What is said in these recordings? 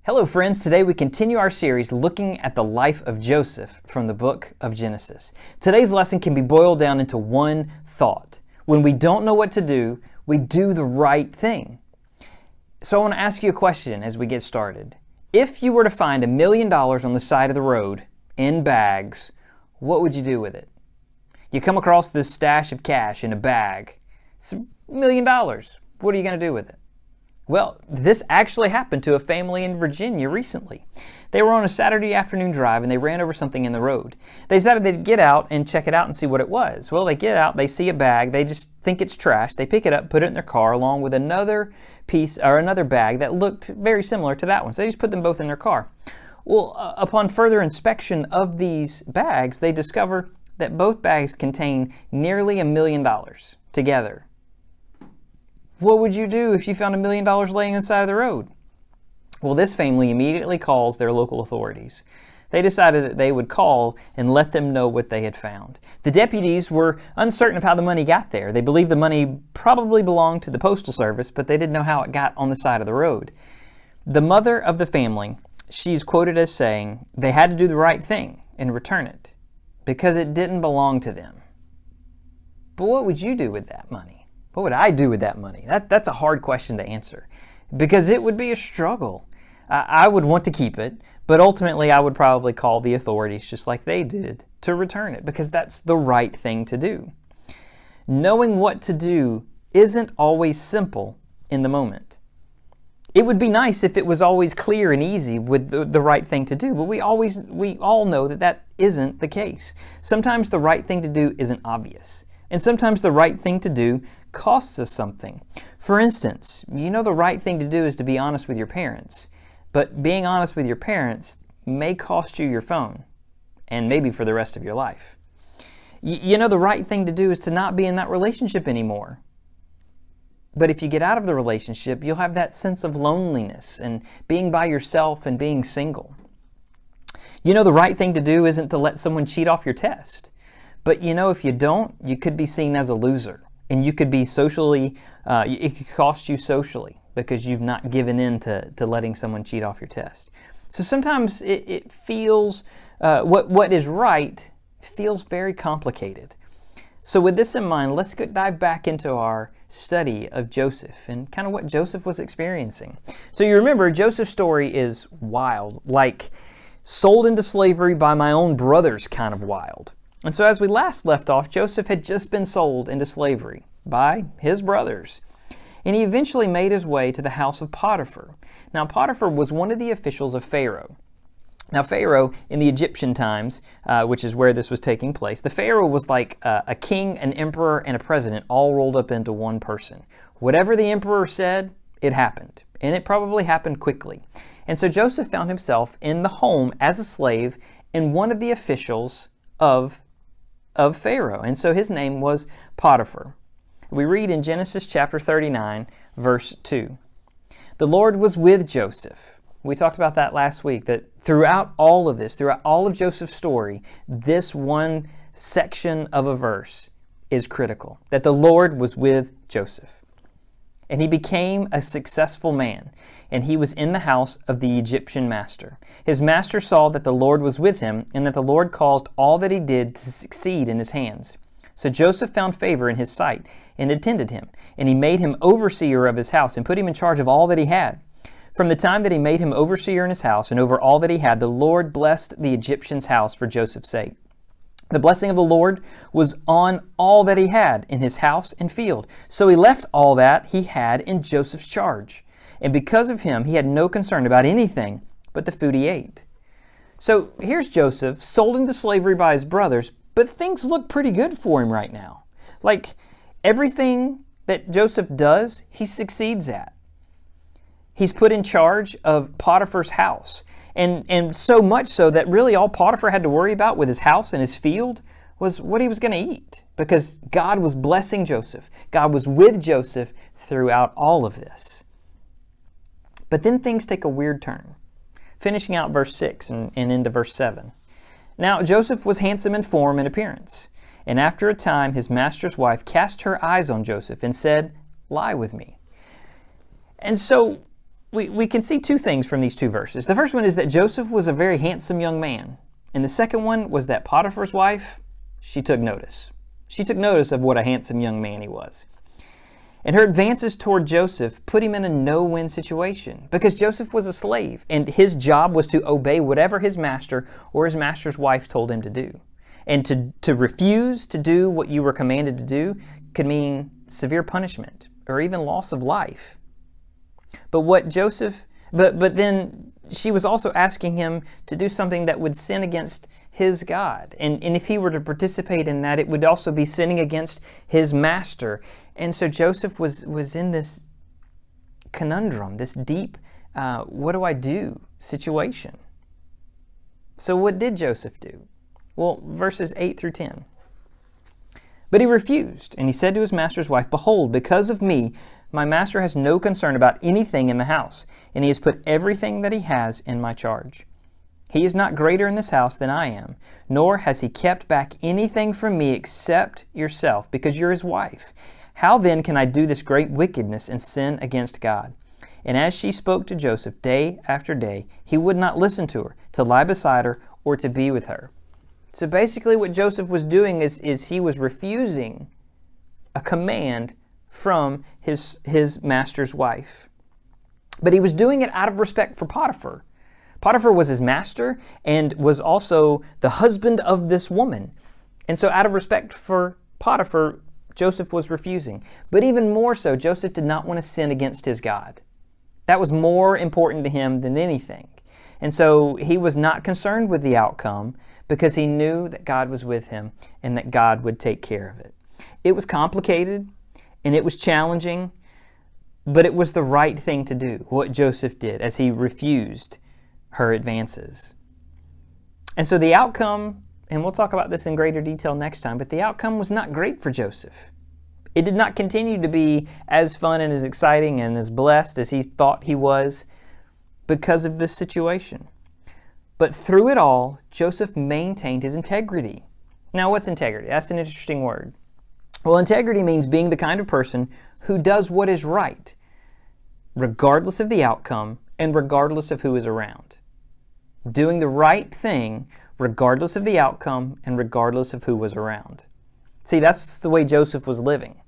Hello friends, today we continue our series looking at the life of Joseph from the book of Genesis. Today's lesson can be boiled down into one thought. When we don't know what to do, we do the right thing. So I want to ask you a question as we get started. If you were to find $1 million on the side of the road in bags, what would you do with it? You come across this stash of cash in a bag. It's $1 million. What are you going to do with it? Well, this actually happened to a family in Virginia recently. They were on a Saturday afternoon drive and they ran over something in the road. They decided they'd get out and check it out and see what it was. Well, they get out, they see a bag, they just think it's trash. They pick it up, put it in their car along with another piece or another bag that looked very similar to that one. So they just put them both in their car. Well, upon further inspection of these bags, they discover that both bags contain nearly $1 million together. What would you do if you found $1 million laying on the side of the road? Well, this family immediately calls their local authorities. They decided that they would call and let them know what they had found. The deputies were uncertain of how the money got there. They believed the money probably belonged to the Postal Service, but they didn't know how it got on the side of the road. The mother of the family, she's quoted as saying, they had to do the right thing and return it because it didn't belong to them. But what would you do with that money? What would I do with that money? That's a hard question to answer because it would be a struggle. I would want to keep it, but ultimately I would probably call the authorities just like they did to return it because that's the right thing to do. Knowing what to do isn't always simple in the moment. It would be nice if it was always clear and easy with the right thing to do, but we all know that isn't the case. Sometimes the right thing to do isn't obvious, and sometimes the right thing to do costs us something. For instance, you know the right thing to do is to be honest with your parents, but being honest with your parents may cost you your phone, and maybe for the rest of your life. You know the right thing to do is to not be in that relationship anymore. But if you get out of the relationship, you'll have that sense of loneliness and being by yourself and being single. You know the right thing to do isn't to let someone cheat off your test. But you know if you don't, you could be seen as a loser. And you could be socially, it could cost you socially because you've not given in to letting someone cheat off your test. So sometimes it feels, what is right feels very complicated. So with this in mind, let's dive back into our study of Joseph and kind of what Joseph was experiencing. So you remember Joseph's story is wild, like sold into slavery by my own brothers kind of wild. And so as we last left off, Joseph had just been sold into slavery by his brothers. And he eventually made his way to the house of Potiphar. Now, Potiphar was one of the officials of Pharaoh. Now, Pharaoh, in the Egyptian times, which is where this was taking place, the Pharaoh was like a king, an emperor, and a president all rolled up into one person. Whatever the emperor said, it happened. And it probably happened quickly. And so Joseph found himself in the home as a slave in one of the officials of Pharaoh. And so his name was Potiphar. We read in Genesis chapter 39, verse 2. The Lord was with Joseph. We talked about that last week, that throughout all of this, throughout all of Joseph's story, this one section of a verse is critical, that the Lord was with Joseph. And he became a successful man, and he was in the house of the Egyptian master. His master saw that the Lord was with him, and that the Lord caused all that he did to succeed in his hands. So Joseph found favor in his sight, and attended him, and he made him overseer of his house, and put him in charge of all that he had. From the time that he made him overseer in his house, and over all that he had, the Lord blessed the Egyptian's house for Joseph's sake. The blessing of the Lord was on all that he had in his house and field. So he left all that he had in Joseph's charge. And because of him, he had no concern about anything but the food he ate. So here's Joseph, sold into slavery by his brothers, but things look pretty good for him right now. Like everything that Joseph does, he succeeds at. He's put in charge of Potiphar's house. And so much so that really all Potiphar had to worry about with his house and his field was what he was going to eat, because God was blessing Joseph. God was with Joseph throughout all of this. But then things take a weird turn, finishing out verse 6 and into verse 7. Now Joseph was handsome in form and appearance, and after a time his master's wife cast her eyes on Joseph and said, "Lie with me." And so we can see two things from these two verses. The first one is that Joseph was a very handsome young man. And the second one was that Potiphar's wife, she took notice. She took notice of what a handsome young man he was. And her advances toward Joseph put him in a no-win situation because Joseph was a slave and his job was to obey whatever his master or his master's wife told him to do. And to refuse to do what you were commanded to do could mean severe punishment or even loss of life. But then she was also asking him to do something that would sin against his God. And if he were to participate in that, it would also be sinning against his master. And so Joseph was in this conundrum, this deep, what do I do situation. So what did Joseph do? Well, verses 8 through 10. But he refused, and he said to his master's wife, "Behold, because of me, my master has no concern about anything in the house, and he has put everything that he has in my charge. He is not greater in this house than I am, nor has he kept back anything from me except yourself, because you're his wife. How then can I do this great wickedness and sin against God?" And as she spoke to Joseph day after day, he would not listen to her, to lie beside her, or to be with her. So basically what Joseph was doing is he was refusing a command from his master's wife. But he was doing it out of respect for Potiphar. Potiphar was his master and was also the husband of this woman. And so out of respect for Potiphar, Joseph was refusing. But even more so, Joseph did not want to sin against his God. That was more important to him than anything. And so he was not concerned with the outcome because he knew that God was with him and that God would take care of it. It was complicated and it was challenging, but it was the right thing to do, what Joseph did as he refused her advances. And so the outcome, and we'll talk about this in greater detail next time, but the outcome was not great for Joseph. It did not continue to be as fun and as exciting and as blessed as he thought he was because of this situation. But through it all, Joseph maintained his integrity. Now, what's integrity? That's an interesting word. Well, integrity means being the kind of person who does what is right, regardless of the outcome and regardless of who is around. Doing the right thing, regardless of the outcome and regardless of who was around. See, that's the way Joseph was living.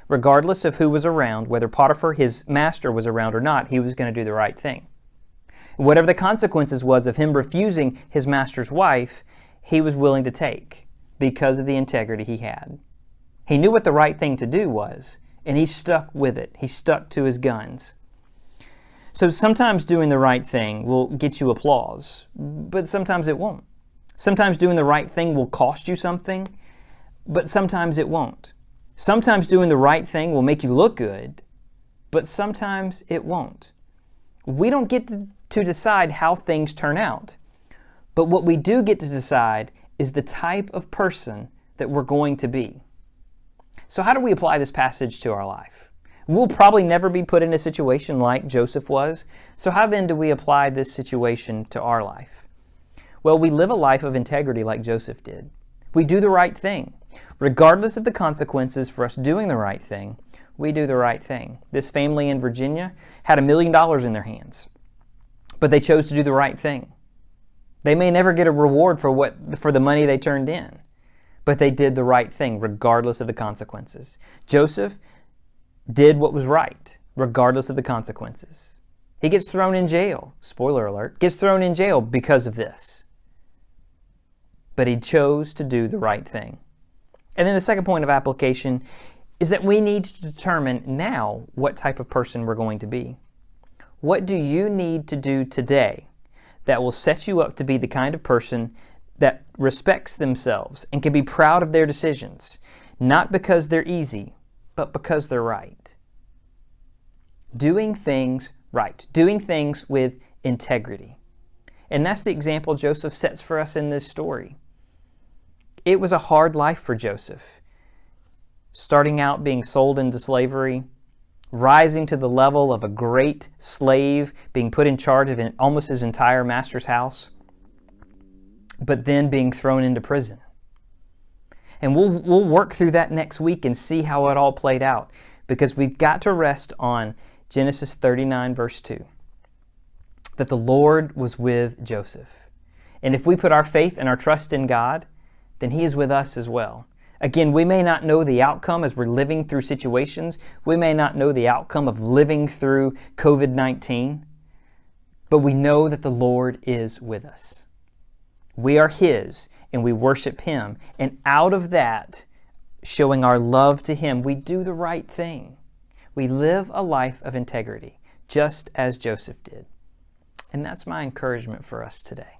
Regardless of who was around, whether Potiphar, his master, was around or not, he was going to do the right thing. Whatever the consequences was of him refusing his master's wife, he was willing to take because of the integrity he had. He knew what the right thing to do was, and he stuck with it. He stuck to his guns. So sometimes doing the right thing will get you applause, but sometimes it won't. Sometimes doing the right thing will cost you something, but sometimes it won't. Sometimes doing the right thing will make you look good, but sometimes it won't. We don't get to decide how things turn out, but what we do get to decide is the type of person that we're going to be. So how do we apply this passage to our life? We'll probably never be put in a situation like Joseph was, so how then do we apply this situation to our life? Well, we live a life of integrity like Joseph did. We do the right thing. Regardless of the consequences for us doing the right thing, we do the right thing. This family in Virginia had $1 million in their hands, but they chose to do the right thing. They may never get a reward for the money they turned in, but they did the right thing regardless of the consequences. Joseph did what was right regardless of the consequences. He gets thrown in jail. Spoiler alert, gets thrown in jail because of this. But he chose to do the right thing. And then the second point of application is that we need to determine now what type of person we're going to be. What do you need to do today that will set you up to be the kind of person that respects themselves and can be proud of their decisions, not because they're easy, but because they're right? Doing things right, doing things with integrity. And that's the example Joseph sets for us in this story. It was a hard life for Joseph. Starting out being sold into slavery, rising to the level of a great slave, being put in charge of almost his entire master's house, but then being thrown into prison. And we'll work through that next week and see how it all played out, because we've got to rest on Genesis 39, verse 2. that the Lord was with Joseph. And if we put our faith and our trust in God, then He is with us as well. Again, we may not know the outcome as we're living through situations. We may not know the outcome of living through COVID-19, but we know that the Lord is with us. We are His, and we worship Him. And out of that, showing our love to Him, we do the right thing. We live a life of integrity, just as Joseph did. And that's my encouragement for us today.